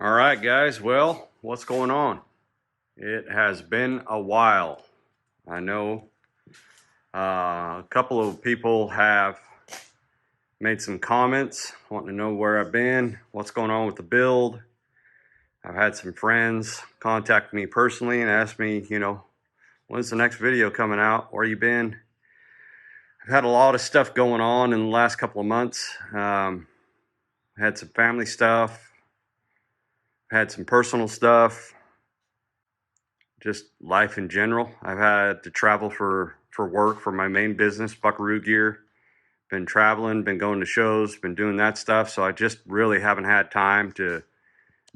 All right, guys. Well, what's going on? It has been a while. I know a couple of people have made some comments wanting to know where I've been, what's going on with the build. I've had some friends contact me personally and ask me, when's the next video coming out? Where you been? I've had a lot of stuff going on in the last couple of months. Had some family stuff, had some personal stuff, just life in general. I've had to travel for work for my main business, Buckaroo Gear. Been traveling, been going to shows, been doing that stuff. So I just really haven't had time to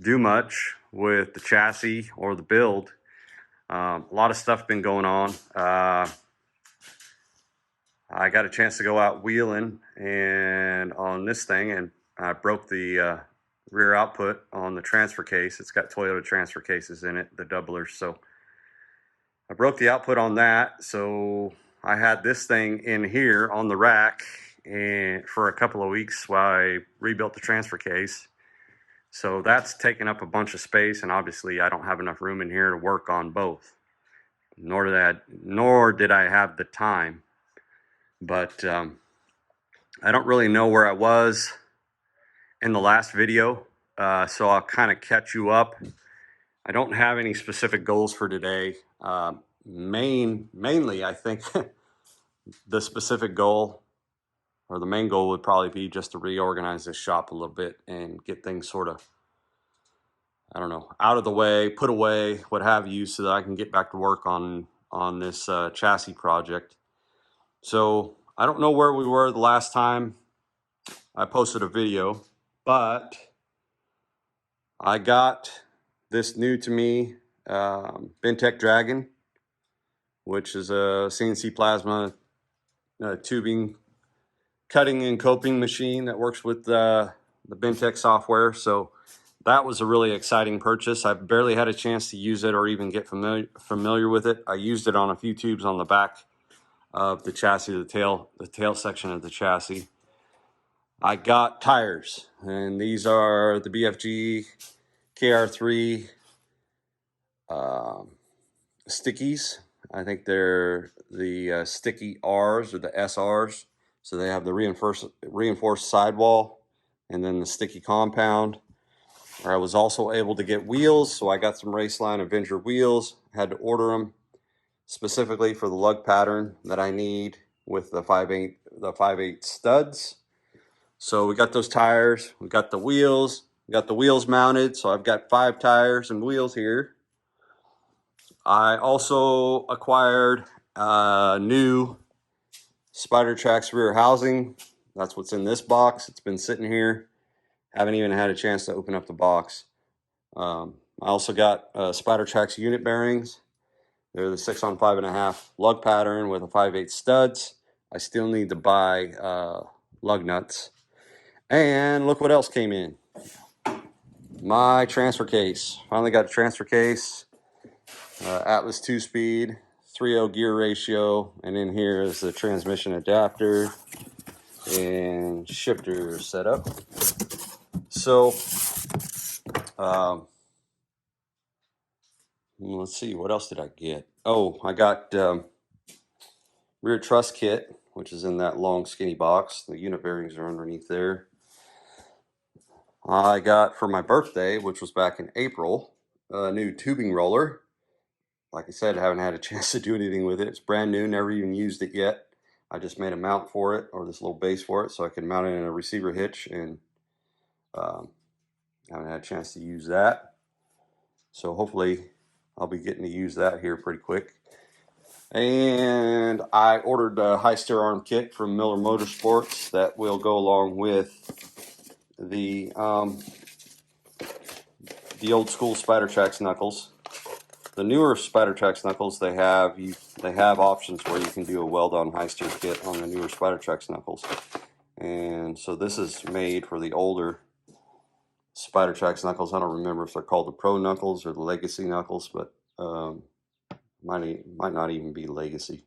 do much with the chassis or the build. A lot of stuff been going on. I got a chance to go out wheeling and on this thing, and I broke the rear output on the transfer case. It's got Toyota transfer cases in it, the doublers. So I broke the output on that. So I had this thing in here on the rack and for a couple of weeks while I rebuilt the transfer case. So that's taken up a bunch of space, and obviously I don't have enough room in here to work on both. Nor did I have the time. But I don't really know where I was in the last video, so I'll kind of catch you up. I don't have any specific goals for today. Mainly, I think the specific goal, or the main goal, would probably be just to reorganize this shop a little bit and get things sort of, I don't know, out of the way, put away, what have you, so that I can get back to work on this chassis project. So I don't know where we were the last time I posted a video, but I got this new to me Bendtech Dragon, which is a CNC plasma tubing, cutting and coping machine that works with the Bendtech software. So that was a really exciting purchase. I've barely had a chance to use it or even get familiar with it. I used it on a few tubes on the back of the chassis, the tail section of the chassis. I got tires, and these are the BFG KR3 stickies. I think they're the sticky R's or the SR's. So they have the reinforced sidewall and then the sticky compound. I was also able to get wheels, so I got some Raceline Avenger wheels. Had to order them specifically for the lug pattern that I need with the 5/8 studs. So we got those tires, we got the wheels, mounted. So I've got 5 tires and wheels here. I also acquired a new Spidertrax rear housing. That's what's in this box. It's been sitting here. Haven't even had a chance to open up the box. I also got Spidertrax unit bearings. They're the 6 on 5.5 lug pattern with a 5/8 studs. I still need to buy lug nuts. And look what else came in. My transfer case. Finally got a transfer case. Atlas 2-speed, 3/0 gear ratio. And in here is the transmission adapter and shifter setup. So, let's see, what else did I get? Oh, I got rear truss kit, which is in that long skinny box. The unit bearings are underneath there. I got for my birthday, which was back in April, a new tubing roller. Like I said, I haven't had a chance to do anything with it. It's brand new, never even used it yet. I just made a mount for it, or this little base for it, so I can mount it in a receiver hitch, and haven't had a chance to use that. So hopefully I'll be getting to use that here pretty quick. And I ordered a high steer arm kit from Miller Motorsports that will go along with the old school Spidertrax knuckles. The newer Spidertrax knuckles, they have options where you can do a weld-on high steer kit on the newer Spidertrax knuckles. And so this is made for the older Spidertrax knuckles. I don't remember if they're called the Pro knuckles or the Legacy knuckles, but might not even be Legacy.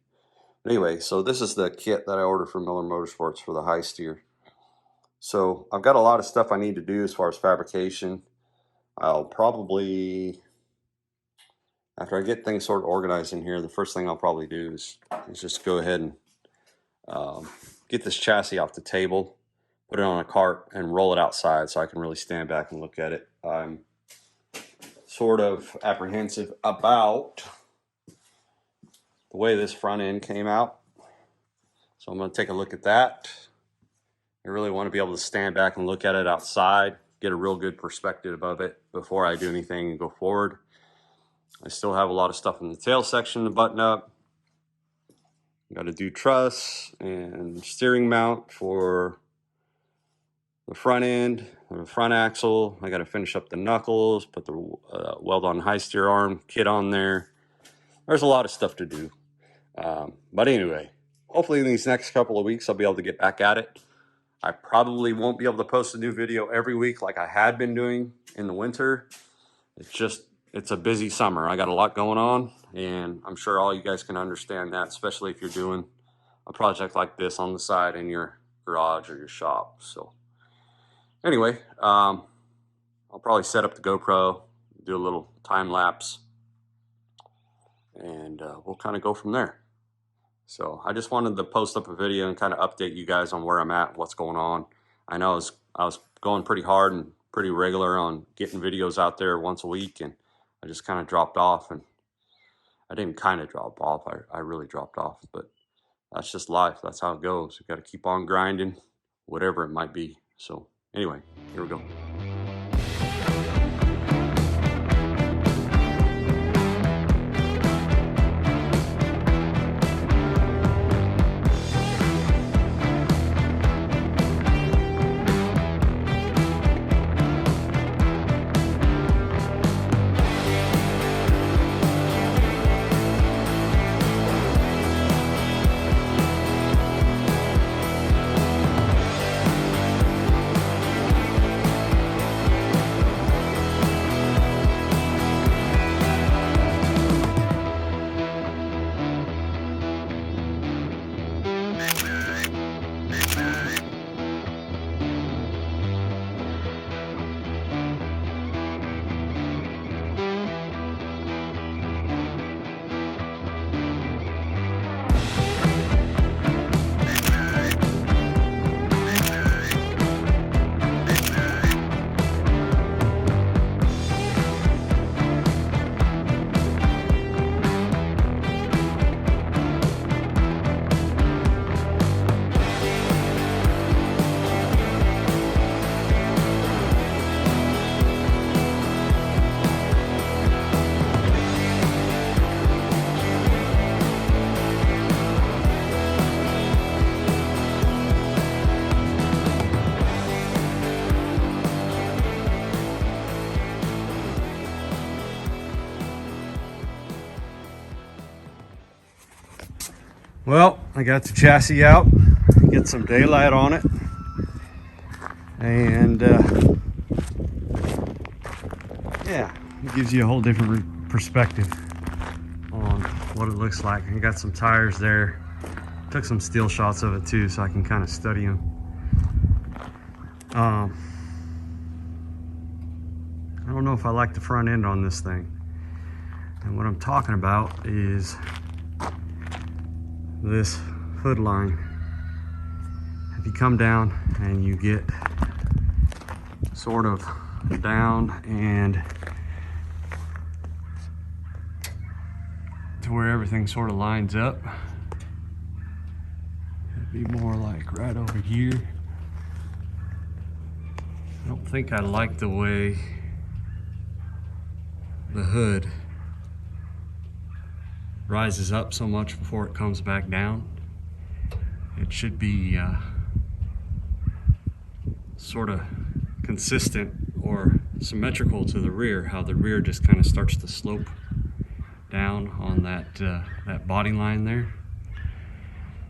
But anyway, so this is the kit that I ordered from Miller Motorsports for the high steer. So I've got a lot of stuff I need to do as far as fabrication. I'll probably, after I get things sort of organized in here, the first thing I'll probably do is just go ahead and get this chassis off the table, put it on a cart, and roll it outside so I can really stand back and look at it. I'm sort of apprehensive about the way this front end came out, so I'm going to take a look at that. I really want to be able to stand back and look at it outside, get a real good perspective of it before I do anything and go forward. I still have a lot of stuff in the tail section to button up. Got to do truss and steering mount for the front end, the front axle. I got to finish up the knuckles, put the weld on high steer arm kit on there. There's a lot of stuff to do. But anyway, hopefully in these next couple of weeks I'll be able to get back at it. I probably won't be able to post a new video every week like I had been doing in the winter. It's a busy summer. I got a lot going on, and I'm sure all you guys can understand that, especially if you're doing a project like this on the side in your garage or your shop. So anyway, I'll probably set up the GoPro, do a little time lapse, and we'll kind of go from there. So I just wanted to post up a video and kind of update you guys on where I'm at, what's going on. I know I was going pretty hard and pretty regular on getting videos out there once a week, and I just kind of dropped off. And I didn't kind of drop off, I really dropped off, but that's just life. That's how it goes. You got to keep on grinding, whatever it might be. So anyway, here we go. Well, I got the chassis out, get some daylight on it, and yeah, it gives you a whole different perspective on what it looks like. I got some tires there, took some still shots of it too so I can kind of study them. I don't know if I like the front end on this thing, and what I'm talking about is this hood line. If you come down and you get sort of down and to where everything sort of lines up, it'd be more like right over here. I don't think I like the way the hood rises up so much before it comes back down. It should be sort of consistent or symmetrical to the rear, how the rear just kind of starts to slope down on that body line there.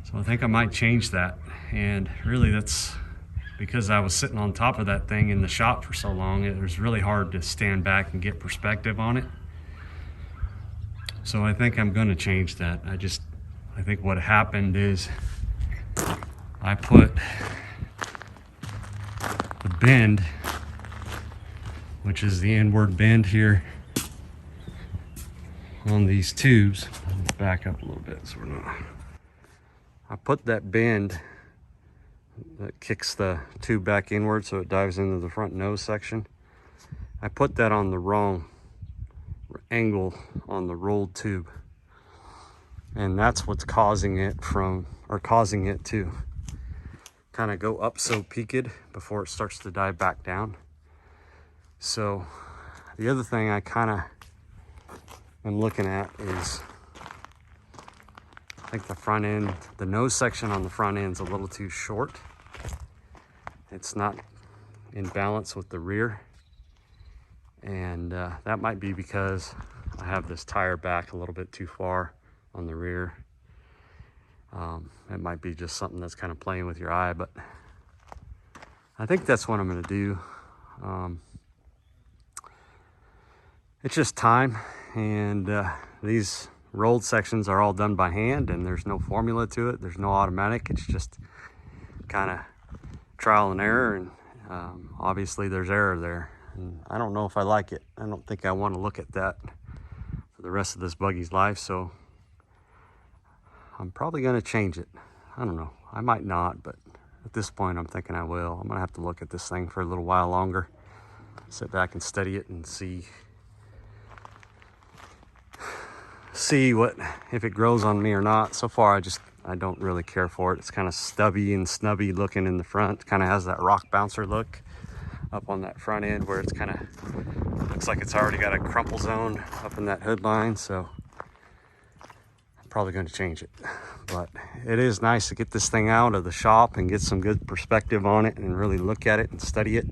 So I think I might change that, and really that's because I was sitting on top of that thing in the shop for so long. It was really hard to stand back and get perspective on it. So I think I'm going to change that. I think what happened is I put the bend which is the inward bend here on these tubes. Let's back up a little bit so we're not. I put that bend that kicks the tube back inward so it dives into the front nose section. I put that on the wrong angle on the rolled tube, and that's what's causing it to kind of go up so peaked before it starts to dive back down. So the other thing I kind of am looking at is, I think the front end, the nose section on the front end is a little too short. It's not in balance with the rear. And that might be because I have this tire back a little bit too far on the rear. It might be just something that's kind of playing with your eye, but I think that's what I'm going to do. It's just time, and these rolled sections are all done by hand, and there's no formula to it. There's no automatic. It's just kind of trial and error, and obviously there's error there. And I don't know if I like it. I don't think I want to look at that for the rest of this buggy's life, so I'm probably going to change it. I don't know. I might not, but at this point I'm thinking I will. I'm going to have to look at this thing for a little while longer, sit back and study it and see what, if it grows on me or not. So far I don't really care for it. It's kind of stubby and snubby looking in the front. Kind of has that rock bouncer look up on that front end where it's kind of looks like it's already got a crumple zone up in that hood line. So I'm probably going to change it, but it is nice to get this thing out of the shop and get some good perspective on it and really look at it and study it,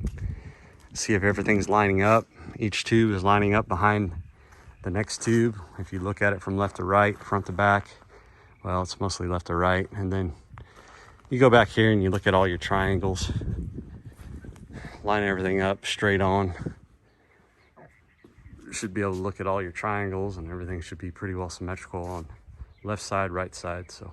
see if everything's lining up. Each tube is lining up behind the next tube. If you look at it from left to right, front to back, well, it's mostly left to right. And then you go back here and you look at all your triangles, line everything up straight on. You should be able to look at all your triangles, and everything should be pretty well symmetrical on left side, right side. So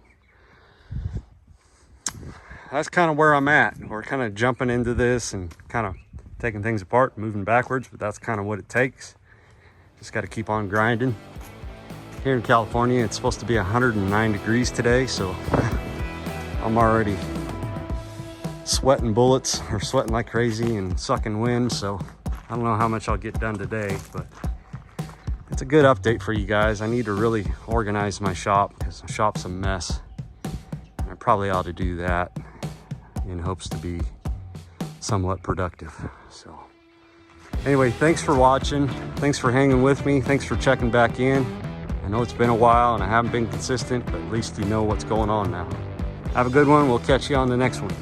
that's kind of where I'm at. We're kind of jumping into this and kind of taking things apart, moving backwards, but that's kind of what it takes. Just got to keep on grinding. Here in California, it's supposed to be 109 degrees today, so I'm already sweating bullets, or sweating like crazy and sucking wind. So I don't know how much I'll get done today, but it's a good update for you guys. I need to really organize my shop because the shop's a mess. And I probably ought to do that in hopes to be somewhat productive. So anyway, thanks for watching. Thanks for hanging with me. Thanks for checking back in. I know it's been a while and I haven't been consistent, but at least you know what's going on now. Have a good one. We'll catch you on the next one.